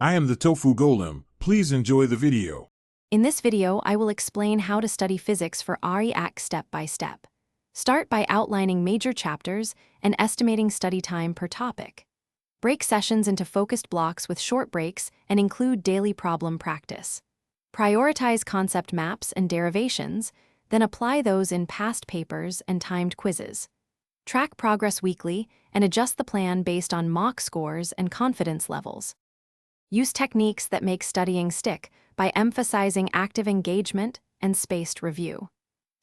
I am the Tofu Golem. Please enjoy the video. In this video, I will explain how to study physics for AIATC step by step. Start by outlining major chapters and estimating study time per topic. Break sessions into focused blocks with short breaks and include daily problem practice. Prioritize concept maps and derivations, then apply those in past papers and timed quizzes. Track progress weekly and adjust the plan based on mock scores and confidence levels. Use techniques that make studying stick by emphasizing active engagement and spaced review.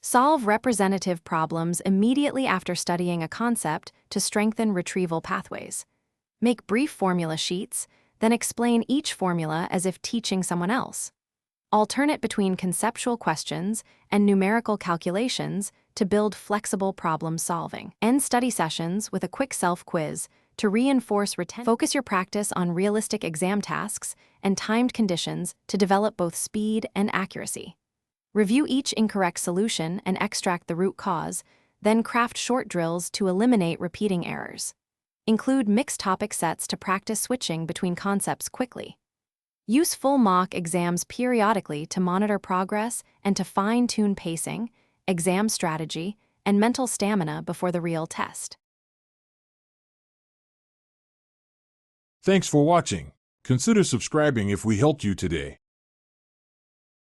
Solve representative problems immediately after studying a concept to strengthen retrieval pathways. Make brief formula sheets, then explain each formula as if teaching someone else. Alternate between conceptual questions and numerical calculations to build flexible problem solving. End study sessions with a quick self-quiz to reinforce retention. Focus your practice on realistic exam tasks and timed conditions to develop both speed and accuracy. Review each incorrect solution and extract the root cause, then craft short drills to eliminate repeating errors. Include mixed topic sets to practice switching between concepts quickly. Use full mock exams periodically to monitor progress and to fine-tune pacing, exam strategy, and mental stamina before the real test. Thanks for watching. Consider subscribing if we helped you today.